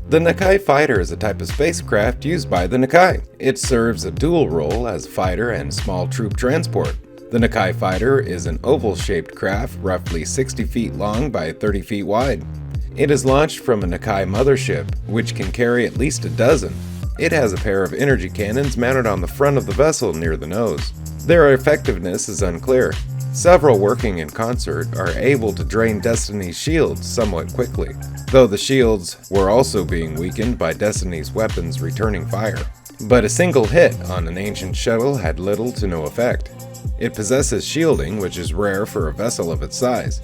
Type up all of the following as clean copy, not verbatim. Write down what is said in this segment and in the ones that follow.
The Nakai fighter is a type of spacecraft used by the Nakai. It serves a dual role as fighter and small troop transport. The Nakai fighter is an oval-shaped craft roughly 60 feet long by 30 feet wide. It is launched from a Nakai mothership, which can carry at least a dozen. It has a pair of energy cannons mounted on the front of the vessel near the nose. Their effectiveness is unclear. Several working in concert are able to drain Destiny's shields somewhat quickly, though the shields were also being weakened by Destiny's weapons returning fire. But a single hit on an ancient shuttle had little to no effect. It possesses shielding, which is rare for a vessel of its size,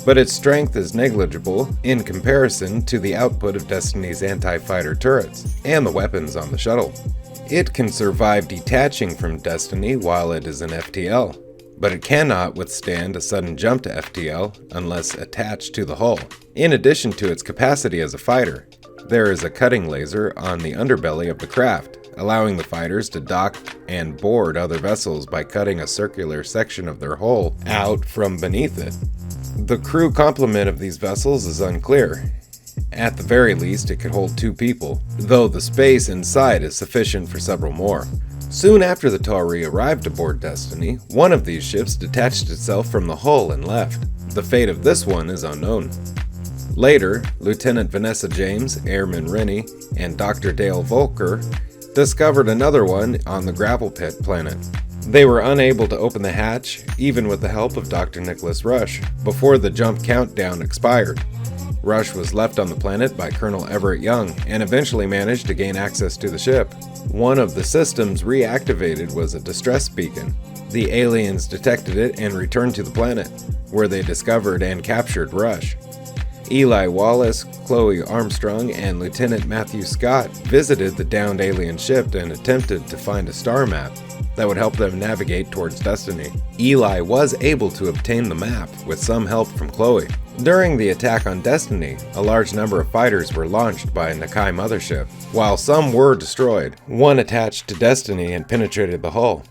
but its strength is negligible in comparison to the output of Destiny's anti-fighter turrets and the weapons on the shuttle. It can survive detaching from Destiny while it is an FTL, but it cannot withstand a sudden jump to FTL unless attached to the hull. In addition to its capacity as a fighter, there is a cutting laser on the underbelly of the craft, allowing the fighters to dock and board other vessels by cutting a circular section of their hull out from beneath it. The crew complement of these vessels is unclear. At the very least, it could hold 2 people, though the space inside is sufficient for several more. Soon after the Tok'ra arrived aboard Destiny, one of these ships detached itself from the hull and left. The fate of this one is unknown. Later, Lieutenant Vanessa James, Airman Rennie, and Dr. Dale Volker discovered another one on the Gravel Pit planet. They were unable to open the hatch, even with the help of Dr. Nicholas Rush, before the jump countdown expired. Rush was left on the planet by Colonel Everett Young and eventually managed to gain access to the ship. One of the systems reactivated was a distress beacon. The aliens detected it and returned to the planet, where they discovered and captured Rush. Eli Wallace, Chloe Armstrong, and Lieutenant Matthew Scott visited the downed alien ship and attempted to find a star map that would help them navigate towards Destiny. Eli was able to obtain the map with some help from Chloe. During the attack on Destiny, a large number of fighters were launched by a Nakai mothership. While some were destroyed, one attached to Destiny and penetrated the hull.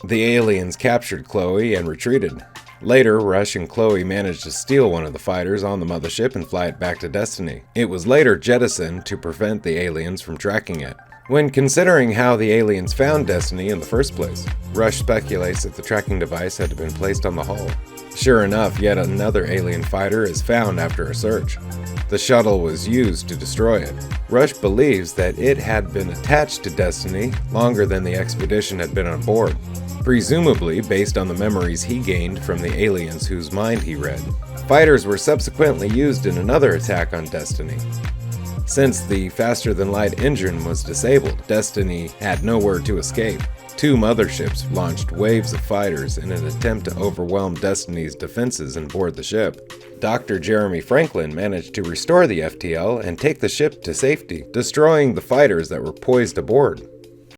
The aliens captured Chloe and retreated. Later, Rush and Chloe managed to steal one of the fighters on the mothership and fly it back to Destiny. It was later jettisoned to prevent the aliens from tracking it. When considering how the aliens found Destiny in the first place, Rush speculates that the tracking device had been placed on the hull. Sure enough, yet another alien fighter is found after a search. The shuttle was used to destroy it. Rush believes that it had been attached to Destiny longer than the expedition had been on board, presumably based on the memories he gained from the aliens whose mind he read. Fighters were subsequently used in another attack on Destiny. Since the faster-than-light engine was disabled, Destiny had nowhere to escape. 2 motherships launched waves of fighters in an attempt to overwhelm Destiny's defenses and board the ship. Dr. Jeremy Franklin managed to restore the FTL and take the ship to safety, destroying the fighters that were poised aboard.